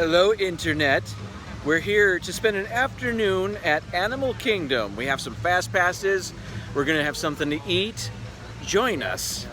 Hello, Internet. We're here to spend an afternoon at Animal Kingdom. We have some fast passes. We're gonna have something to eat. Join us.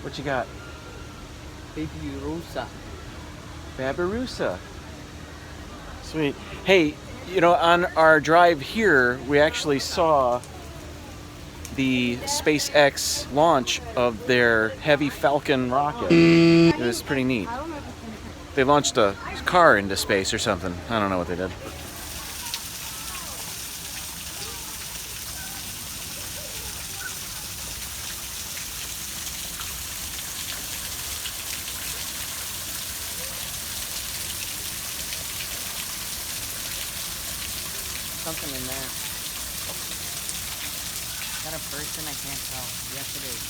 What you got? Babyrusa. Babirusa. Sweet. Hey, you know, on our drive here, we actually saw the SpaceX launch of their Heavy Falcon rocket. It was pretty neat. They launched a car into space or something. I don't know what they did. Something in there. Is that a person? I can't tell. Yes, it is.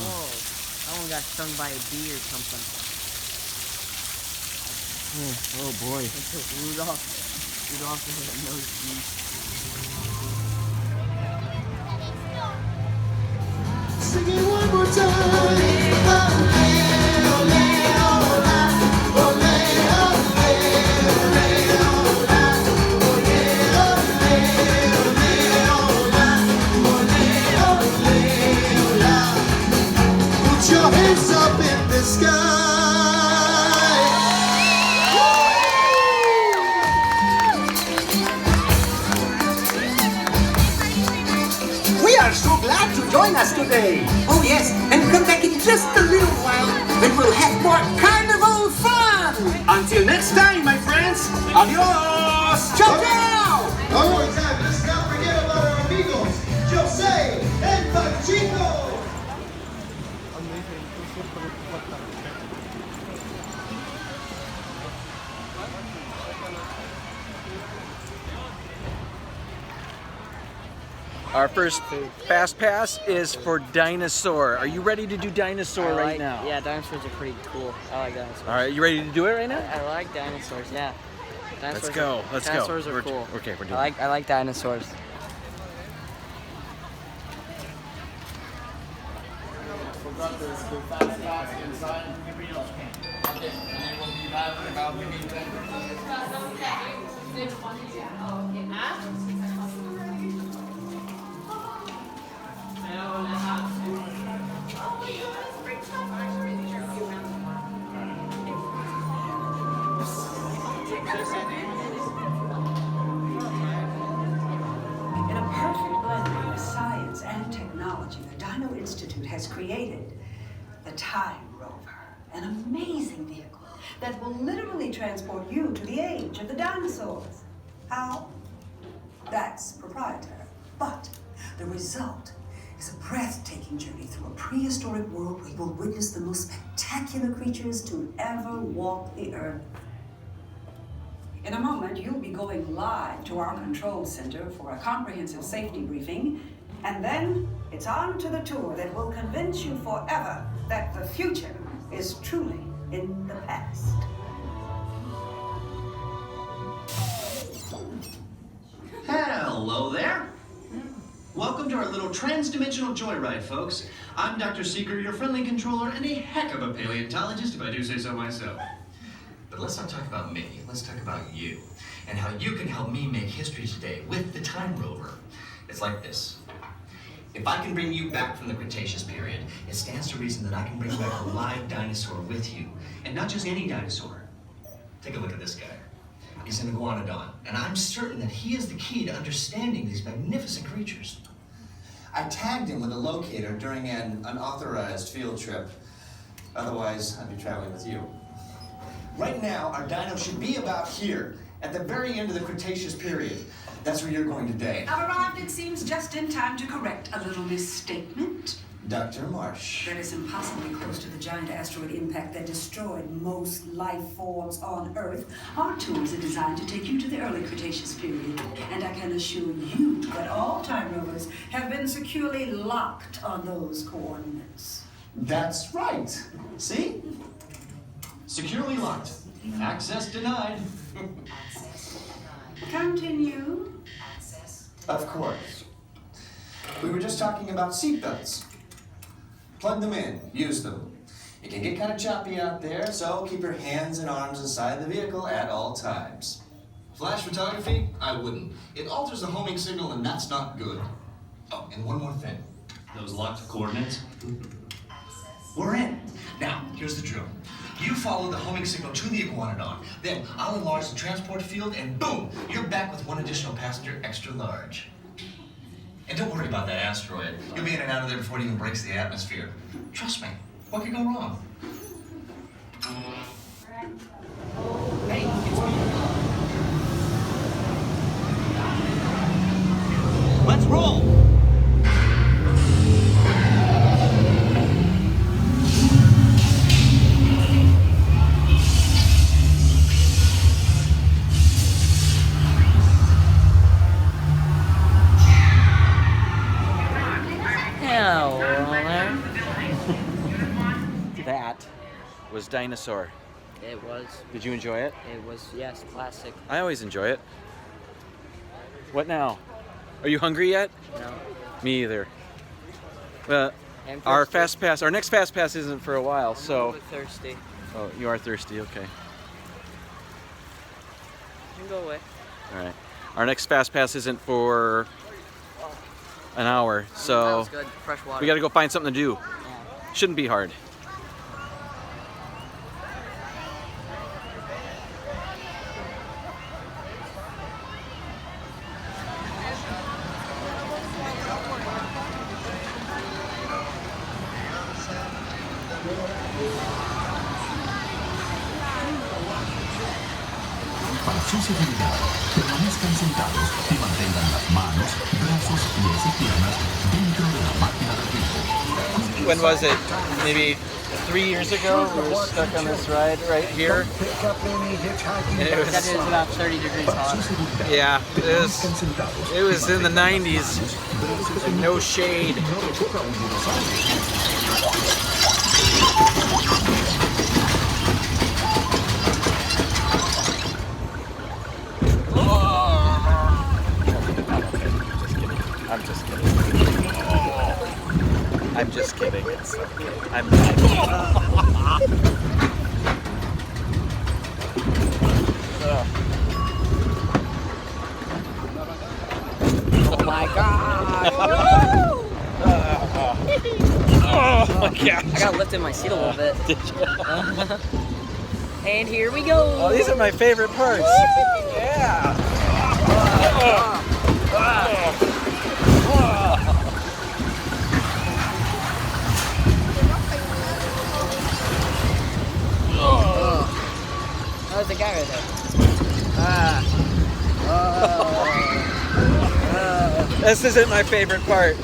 Whoa. That one got stung by a bee or something. Oh boy. It's Rudolph. Rudolph is a nose bee. Sing it one more time. Put your hands up in the sky. We are so glad to join us today. Oh yes, and come back in just a little while, and we'll have more carnival fun. Until next time, my friends. Adios. Ciao, ciao. One more time, let's not forget about our amigos, Jose and Pachito. Our first fast pass is for Dinosaur. Are you ready to do Dinosaur right now? Yeah, dinosaurs are pretty cool. I like dinosaurs. All right, you ready to do it right now? I like dinosaurs, yeah. Let's go. Let's go. Dinosaurs are We're cool. Okay, we're doing I like dinosaurs. In a perfect blend of science and technology, the Dino Institute has created the Time Rover, an amazing vehicle that will literally transport you to the age of the dinosaurs. How? That's proprietary. But the result is a breathtaking journey through a prehistoric world where you will witness the most spectacular creatures to ever walk the earth. In a moment, you'll be going live to our control center for a comprehensive safety briefing, and then it's on to the tour that will convince you forever that the future is truly in the past. Hello there. Welcome to our little trans-dimensional joyride, folks. I'm Dr. Seeker, your friendly controller, and a heck of a paleontologist, if I do say so myself. But let's not talk about me, let's talk about you, and how you can help me make history today with the Time Rover. It's like this. If I can bring you back from the Cretaceous period, it stands to reason that I can bring back a live dinosaur with you. And not just any dinosaur. Take a look at this guy. He's an iguanodon, and I'm certain that he is the key to understanding these magnificent creatures. I tagged him with a locator during an unauthorized field trip. Otherwise, I'd be traveling with you. Right now, our dino should be about here, at the very end of the Cretaceous period. That's where you're going today. I've arrived, it seems, just in time to correct a little misstatement. Dr. Marsh. That is impossibly close to the giant asteroid impact that destroyed most life forms on Earth. Our tours are designed to take you to the early Cretaceous period. And I can assure you that all time rovers have been securely locked on those coordinates. That's right. See? Securely locked. Access denied. Continue. Of course. We were just talking about seatbelts. Plug them in, use them. It can get kind of choppy out there, so keep your hands and arms inside the vehicle at all times. Flash photography? I wouldn't. It alters the homing signal, and that's not good. Oh, and one more thing. Those locked coordinates. We're in. Now, here's the drill. You follow the homing signal to the iguanodon. Then I'll enlarge the transport field, and boom, you're back with one additional passenger extra large. And don't worry about that asteroid. You'll be in and out of there before it even breaks the atmosphere. Trust me. What could go wrong? Hey, it's me. Let's roll! That was Dinosaur. It was. Did you enjoy it? It was, yes, classic. I always enjoy it. What now? Are you hungry yet? No. Me either. I'm Our thirsty. fast pass, our next fast pass isn't for a while, I'm a so. little bit thirsty. Oh, you are thirsty. Okay. You can go away. All right. Our next fast pass isn't for an hour, That so was good. Fresh water. we got to go find something to do. Yeah. Shouldn't be hard. Para su seguridad, permanezcan sentados y mantengan las manos, brazos, pies y piernas dentro de la máquina del tiempo. When was it? Maybe 3 years ago? We were stuck on this ride right here. And it That is was, about 30 degrees hot. yeah, it was in the 90s. No shade. I'm just kidding. I'm just kidding. I'm Oh my god! oh my gosh. I got lifted my seat a little bit. Did you? And here we go! Oh, these are my favorite parts. Yeah. Oh, there's a guy right there. This isn't my favorite part.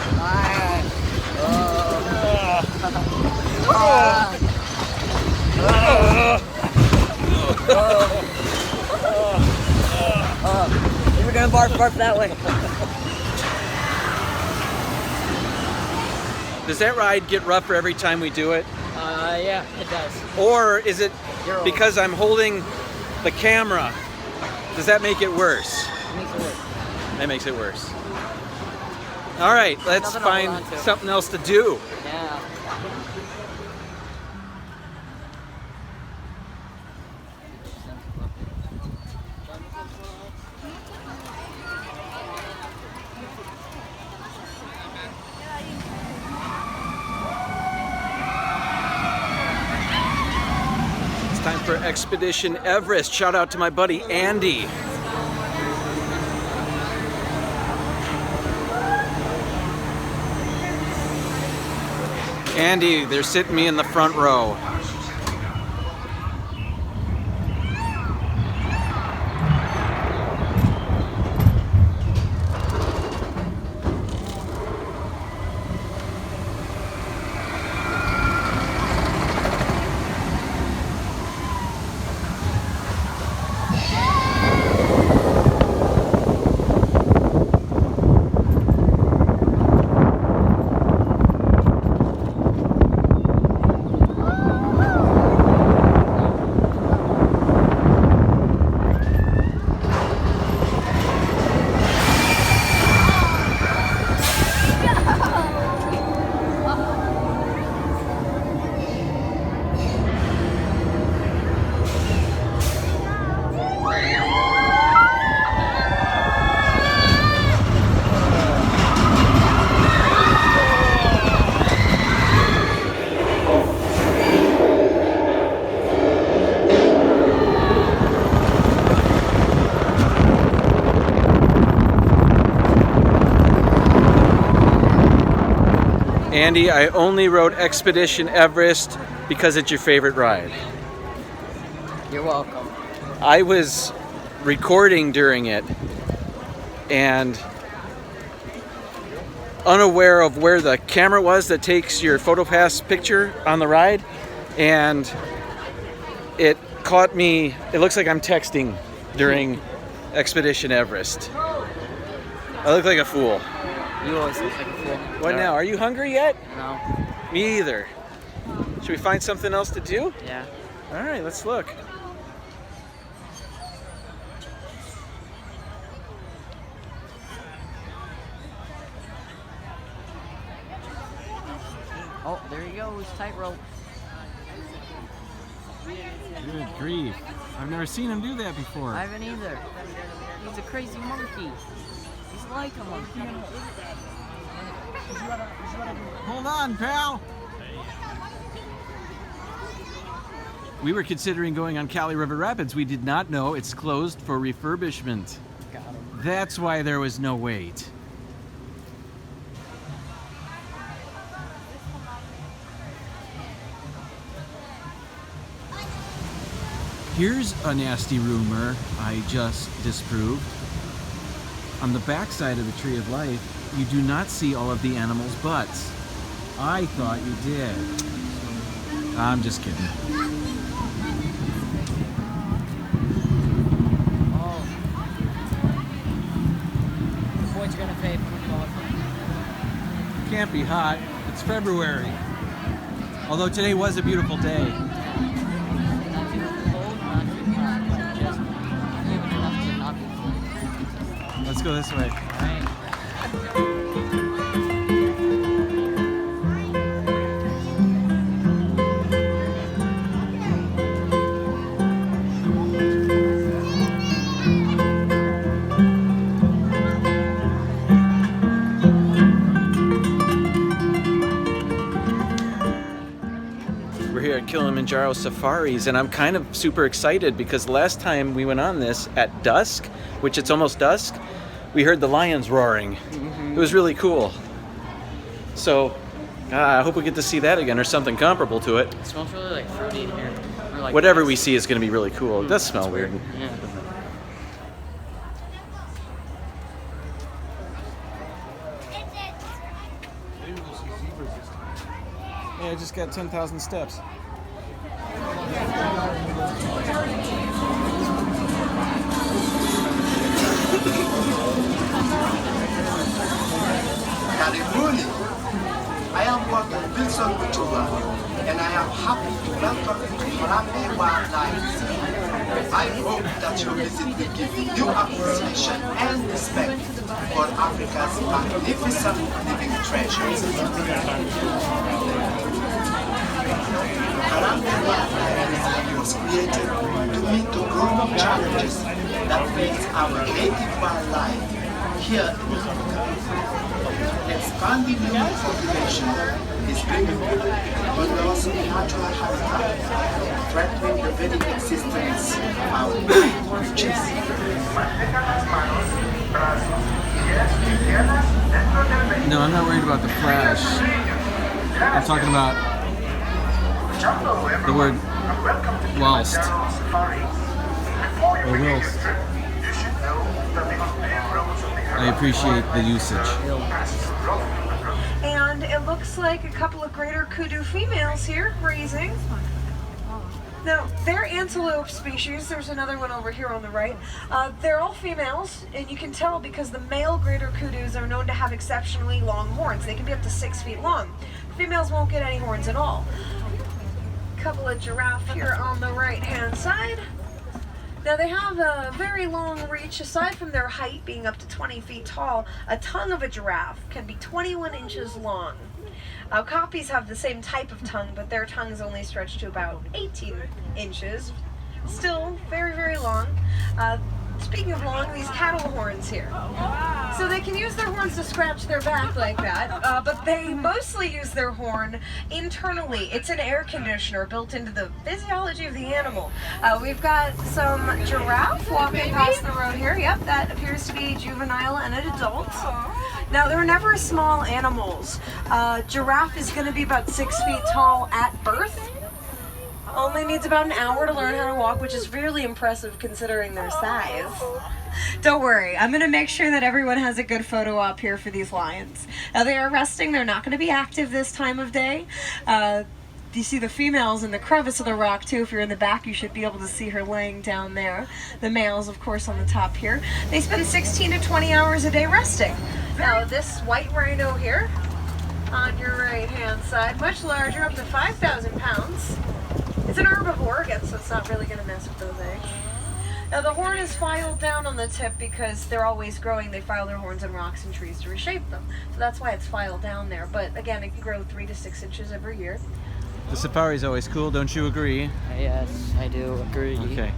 We're gonna barf that way. Does that ride get rougher every time we do it? Yeah, it does. Or is it You're because I'm holding the camera? Does that make it worse? It makes it work. That makes it worse. All right, let's Nothing to hold find on to. something else to do. Yeah. It's time for Expedition Everest. Shout out to my buddy Andy. Andy, they're sitting me in the front row. Andy, I only rode Expedition Everest because it's your favorite ride. You're welcome. I was recording during it and unaware of where the camera was that takes your PhotoPass picture on the ride, and it caught me. It looks like I'm texting during Expedition Everest. I look like a fool. You always look like a fool. What now? Are you hungry yet? No. Me either. Should we find something else to do? Yeah. All right, let's look. Oh, there he goes, tightrope. Good grief. I've never seen him do that before. I haven't either. He's a crazy monkey. He's like a monkey. Hold on, pal. We were considering going on Cali River Rapids. We did not know it's closed for refurbishment. Got him. That's why there was no wait. Here's a nasty rumor I just disproved. On the backside of the Tree of Life, you do not see all of the animals' butts. I thought you did. I'm just kidding. Oh. The boys are gonna pay for the coffee. Can't be hot. It's February. Although today was a beautiful day. Not too cold, not too hot. Just even enough to not be cold. Let's go this way. Right. We're here at Kilimanjaro Safaris, and I'm kind of super excited because last time we went on this at dusk, which it's almost dusk, we heard the lions roaring. It was really cool. So I hope we get to see that again or something comparable to it. It smells really like fruity in here. Or like Whatever we see is going to be really cool. It does smell weird. Yeah. Yeah, I just got 10,000 steps. Karibuni. I am Walter Wilson Kuchua, and I am happy to welcome you to Primeval Whirl. I hope that your visit will give you new appreciation and respect for Africa's magnificent living treasures. Primeval Whirl was created to meet the growing challenges that face our native wildlife here in Africa. Expanding human population is bringing but loss of natural habitat, threatening the very existence of our creatures. No, I'm not worried about the flash. I'm talking about the word whilst. Or whilst. I appreciate the usage. And it looks like a couple of greater kudu females here grazing. Now, they're antelope species. There's another one over here on the right. They're all females, and you can tell because the male greater kudus are known to have exceptionally long horns. They can be up to 6 feet long. Females won't get any horns at all. Couple of giraffe here on the right-hand side. Now they have a very long reach. Aside from their height being up to 20 feet tall, a tongue of a giraffe can be 21 inches long. Copies have the same type of tongue, but their tongues only stretch to about 18 inches. Still very, very long. speaking of long, these cattle horns here. So they can use their horns to scratch their back like that, but they mostly use their horn internally. It's an air conditioner built into the physiology of the animal. We've got some giraffe walking past the road here. Yep, that appears to be a juvenile and an adult. Now, they're never small animals. Giraffe is going to be about 6 feet tall at birth. Only needs about an hour to learn how to walk, which is really impressive considering their size. Don't worry, I'm going to make sure that everyone has a good photo op here for these lions. Now, they are resting. They're not going to be active this time of day. You see the females in the crevice of the rock too. If you're in the back, you should be able to see her laying down there. The males, of course, on the top here. They spend 16 to 20 hours a day resting. Now, this white rhino here on your right-hand side, much larger, up to 5,000 pounds. It's an herbivore again, so it's not really going to mess with those eggs. Now, the horn is filed down on the tip because they're always growing. They file their horns in rocks and trees to reshape them. So that's why it's filed down there. But again, it can grow 3 to 6 inches every year. The safari's always cool, don't you agree? Yes, I do agree. Okay.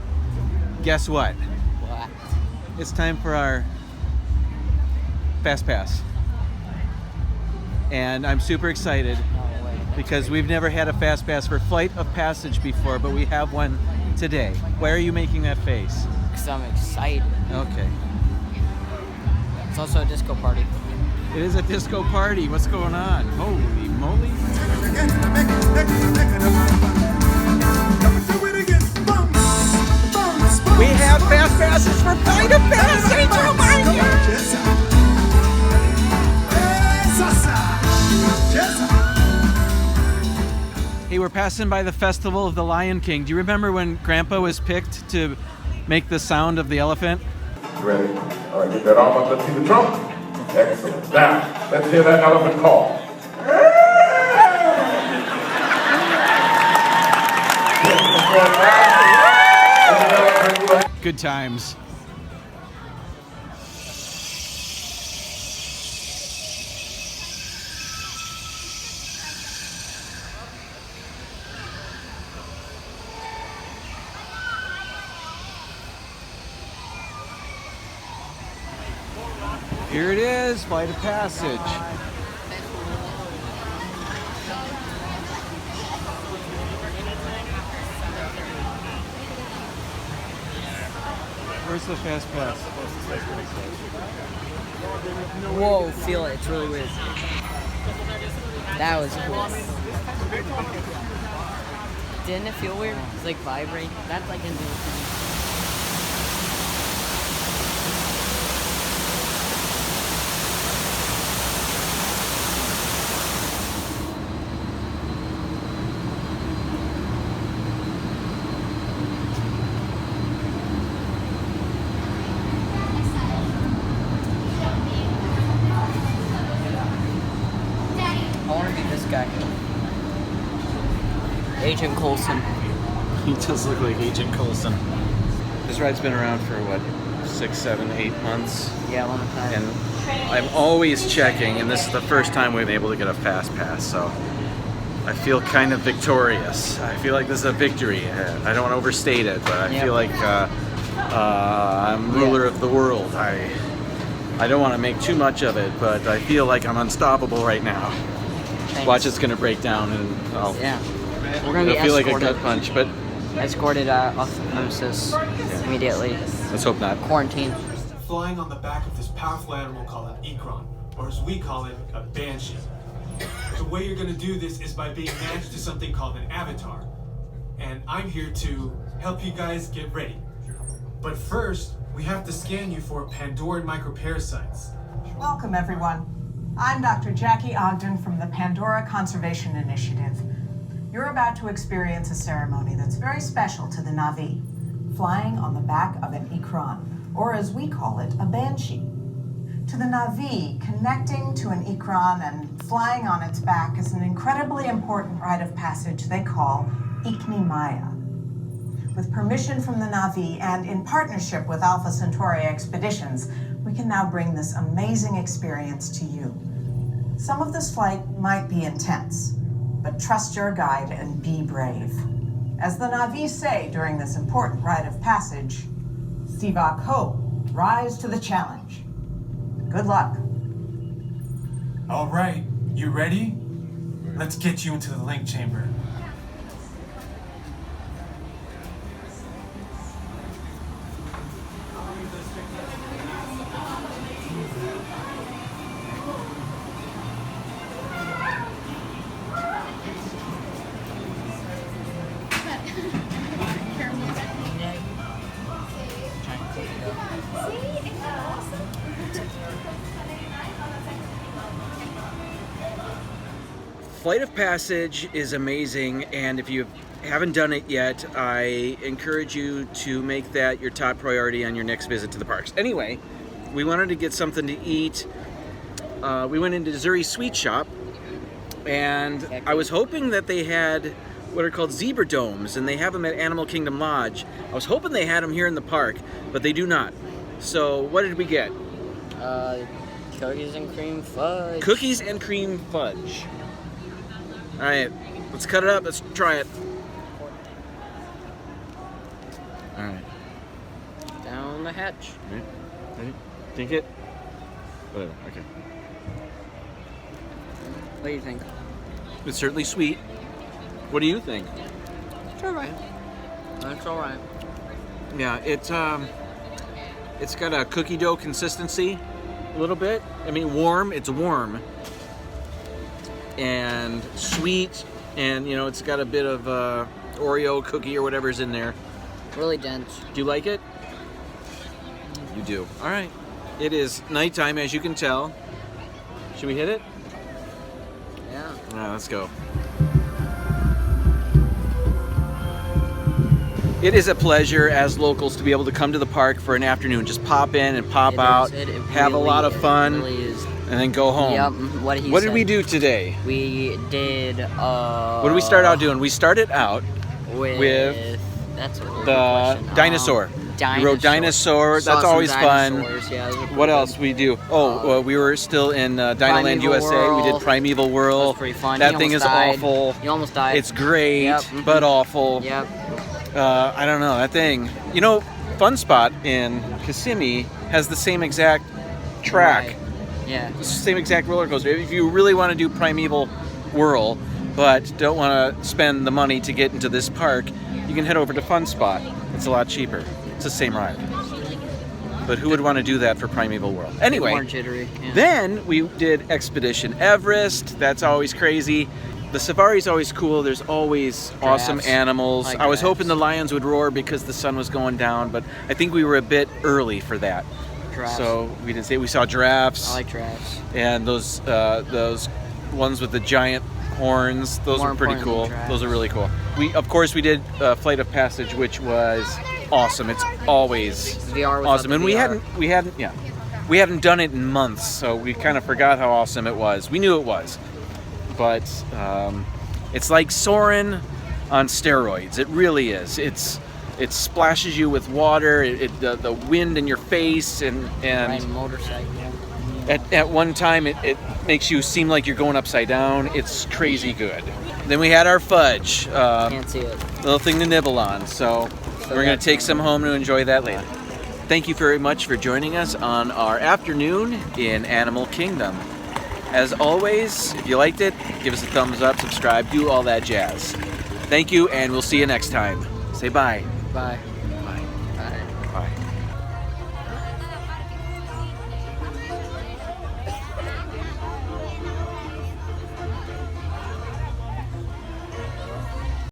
Guess what? What? It's time for our Fast Pass. And I'm super excited because we've never had a Fast Pass for Flight of Passage before, but we have one today. Why are you making that face? Because I'm excited. Okay. It's also a disco party. It is a disco party. What's going on? Holy moly. We have Fast Passes for Flight of Passage! Oh my God! Hey, we're passing by the Festival of the Lion King. Do you remember when Grandpa was picked to make the sound of the elephant? Ready? All right, get that arm up. Let's see the trunk. Excellent. Now, let's hear that elephant call. Good times. Here it is, Flight of Passage. Where's the Fast Pass? Whoa, feel it. It's really weird. That was cool. Didn't it feel weird? It's like vibrating. That's like in the... Agent Coulson. He does look like Agent Coulson. This ride's been around for what, 6, 7, 8 months? Yeah, a long time. And I'm always checking, and this is the first time we've been able to get a Fast Pass, so I feel kind of victorious. I feel like this is a victory. I don't want to overstate it, but I feel like I'm ruler of the world. I don't want to make too much of it, but I feel like I'm unstoppable right now. Thanks. Watch, it's gonna break down, and I'll we're gonna be feel escorted. like a gut punch, but Escorted off the premises immediately. Let's hope not. Quarantine. Flying on the back of this powerful animal called an ikron, or as we call it, a banshee. The way you're gonna do this is by being matched to something called an avatar. And I'm here to help you guys get ready. But first, we have to scan you for Pandoran microparasites. Welcome, everyone. I'm Dr. Jackie Ogden from the Pandora Conservation Initiative. You're about to experience a ceremony that's very special to the Na'vi, flying on the back of an ikron, or as we call it, a banshee. To the Na'vi, connecting to an ikron and flying on its back is an incredibly important rite of passage they call Ikni Maya. With permission from the Na'vi and in partnership with Alpha Centauri Expeditions, we can now bring this amazing experience to you. Some of this flight might be intense, but trust your guide and be brave. As the Na'vi say during this important rite of passage, Sivak Ho, rise to the challenge. Good luck. All right, you ready? Let's get you into the link chamber. Flight of Passage is amazing, and if you haven't done it yet, I encourage you to make that your top priority on your next visit to the parks. Anyway, we wanted to get something to eat. We went into Zuri's Sweet Shop, and I was hoping that they had what are called zebra domes, and they have them at Animal Kingdom Lodge. I was hoping they had them here in the park, but they do not. So what did we get? Cookies and cream fudge. Cookies and cream fudge. All right, let's cut it up. Let's try it. All right. Down the hatch. Ready? Think it? Whatever. Okay. What do you think? It's certainly sweet. What do you think? It's alright. That's alright. Yeah, it's got a cookie dough consistency, a little bit. I mean, warm. It's warm. And sweet, and you know, it's got a bit of Oreo cookie or whatever's in there. Really dense. Do you like it? You do. All right. It is nighttime, as you can tell. Should we hit it? Yeah. All right, let's go. It is a pleasure as locals to be able to come to the park for an afternoon. Just pop in and pop out, have a lot of fun, and then go home. Yep, what did we do today? We did, what did we start out doing? We started out with that's a really the good question. Dinosaur. We rode Dinosaur. Saw That's some always fun. dinosaurs, yeah, those were pretty What good. else we do? Oh, we were still in Dinoland USA. Whirl. We did Primeval Whirl. That was pretty fun. That You thing is almost died. awful. You almost died. It's great, Yep. but awful. Yep. I don't know, that thing. You know, Fun Spot in Kissimmee has the same exact track. Right. Yeah. It's the same exact roller coaster. If you really want to do Primeval Whirl, but don't want to spend the money to get into this park, you can head over to Fun Spot. It's a lot cheaper. It's the same ride. But who would want to do that for Primeval Whirl? Anyway, More jittery. Yeah. then we did Expedition Everest. That's always crazy. The safari's always cool. There's always awesome animals. Like I was giraffes. hoping the lions would roar because the sun was going down, but I think we were a bit early for that. Giraffes. So we didn't see it. We saw giraffes. I like giraffes. And those ones with the giant horns. Those More are pretty important cool. than giraffes. Those are really cool. Of course, we did Flight of Passage, which was awesome. It's always VR without awesome, the and VR. we hadn't done it in months, so we kind of forgot how awesome it was. We knew it was, but it's like soaring on steroids. It really is. It splashes you with water. The wind in your face, and Riding a motorcycle. at one time it makes you seem like you're going upside down. It's crazy good. Then we had our fudge. Can't see it. Little thing to nibble on. So we're going to take some home to enjoy that later. Thank you very much for joining us on our afternoon in Animal Kingdom. As always, if you liked it, give us a thumbs up, subscribe, do all that jazz. Thank you, and we'll see you next time. Say bye. Bye.